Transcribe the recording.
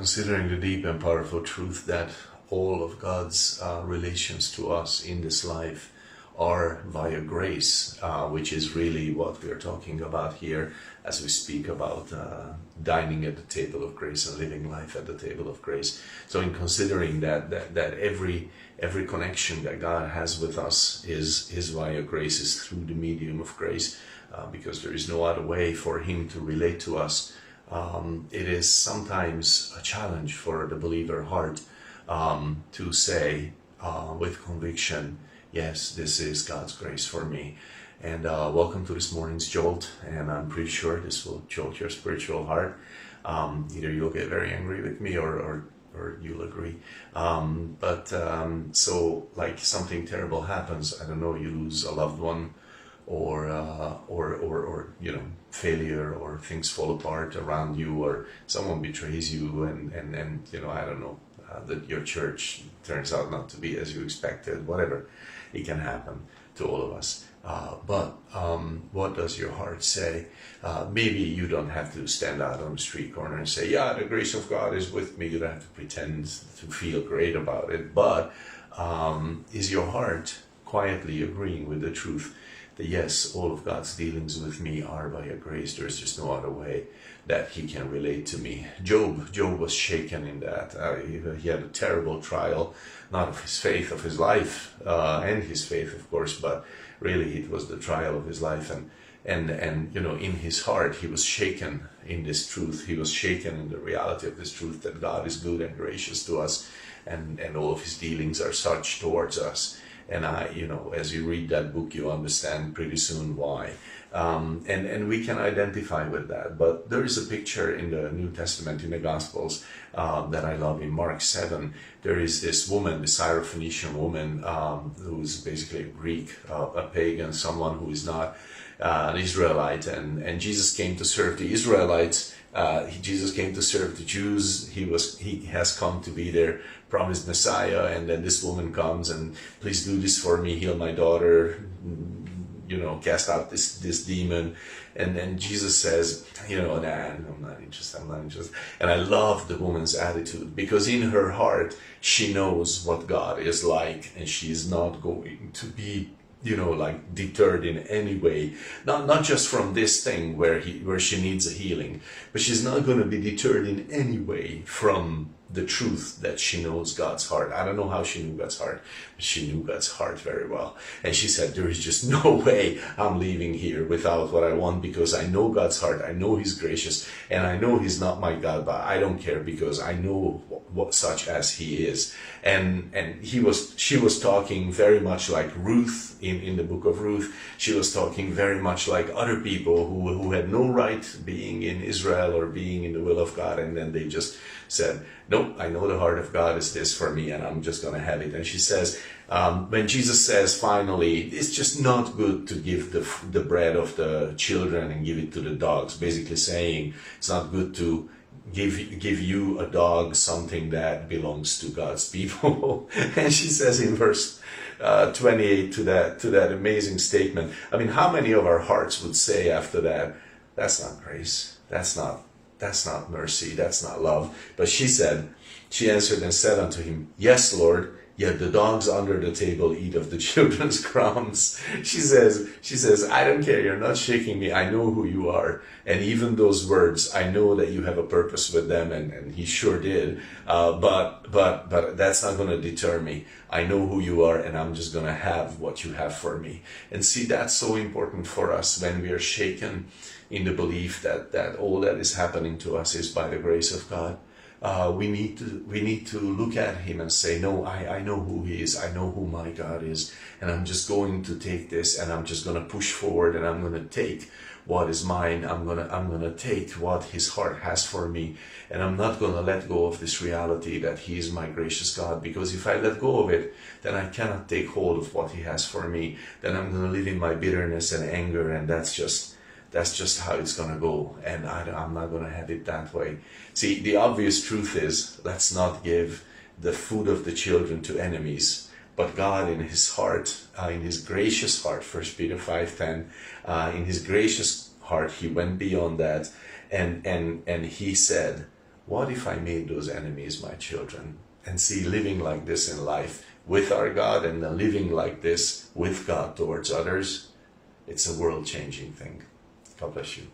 considering the deep and powerful truth that all of God's relations to us in this life are via grace, which is really what we are talking about here as we speak about dining at the table of grace and living life at the table of grace. So in considering that every connection that God has with us is via grace, is through the medium of grace, because there is no other way for him to relate to us. It is sometimes a challenge for the believer heart to say with conviction, yes, this is God's grace for me. And welcome to this morning's Jolt, and I'm pretty sure this will jolt your spiritual heart. Either you'll get very angry with me or you'll agree. So like something terrible happens, I don't know, you lose a loved one, or you know, failure, or things fall apart around you, or someone betrays you, and you know, I don't know, that your church turns out not to be as you expected, whatever. It can happen to all of us. But what does your heart say? Maybe you don't have to stand out on the street corner and say, yeah, the grace of God is with me. You don't have to pretend to feel great about it. But is your heart quietly agreeing with the truth that yes, all of God's dealings with me are by a grace? There's just no other way that he can relate to me. Job was shaken in that. He had a terrible trial, not of his faith, of his life, and his faith, of course, but really it was the trial of his life. And you know, in his heart, he was shaken in this truth. He was shaken in the reality of this truth that God is good and gracious to us, and all of his dealings are such towards us. And you know, as you read that book, you understand pretty soon why. And we can identify with that. But there is a picture in the New Testament, in the Gospels, that I love. In Mark 7, there is this woman, the Syrophoenician woman, who's basically a Greek, a pagan, someone who is not an Israelite. And Jesus came to serve the Israelites. Jesus came to serve the Jews. He has come to be their promised Messiah. And then this woman comes and, please do this for me, heal my daughter, you know, cast out this demon. And then Jesus says, you know, nah, I'm not interested. And I love the woman's attitude, because in her heart, she knows what God is like, and she is not going to be, you know, like deterred in any way, not just from this thing where she needs a healing, but she's not going to be deterred in any way from the truth that she knows God's heart. I don't know how she knew God's heart, but she knew God's heart very well. And she said, there is just no way I'm leaving here without what I want, because I know God's heart. I know he's gracious, and I know he's not my God, but I don't care, because I know what such as he is. And she was talking very much like Ruth in the book of Ruth. She was talking very much like other people who had no right being in Israel or being in the will of God, and then they just said, nope, I know the heart of God is this for me, and I'm just going to have it. And she says, when Jesus says finally, it's just not good to give the bread of the children and give it to the dogs, basically saying it's not good to give you a dog something that belongs to God's people. And she says in verse 28 to that amazing statement, I mean, how many of our hearts would say after that, that's not grace, that's not mercy, that's not love? But she answered and said unto him, yes, Lord, yet the dogs under the table eat of the children's crumbs. She says, I don't care, you're not shaking me, I know who you are. And even those words, I know that you have a purpose with them, and he sure did. But that's not going to deter me. I know who you are, and I'm just going to have what you have for me. And see, that's so important for us when we are shaken in the belief that all that is happening to us is by the grace of God. We need to look at him and say, no, I know who he is. I know who my God is. And I'm just going to take this, and I'm just going to push forward, and I'm going to take what is mine. I'm going to take what his heart has for me. And I'm not going to let go of this reality that he is my gracious God, because if I let go of it, then I cannot take hold of what he has for me. Then I'm going to live in my bitterness and anger, and that's just how it's going to go, and I'm not going to have it that way. See, the obvious truth is, let's not give the food of the children to enemies, but God in his heart, in his gracious heart, 1 Peter 5:10, in his gracious heart, he went beyond that, and he said, What if I made those enemies my children? And see, living like this in life with our God and then living like this with God towards others, it's a world-changing thing. God bless you.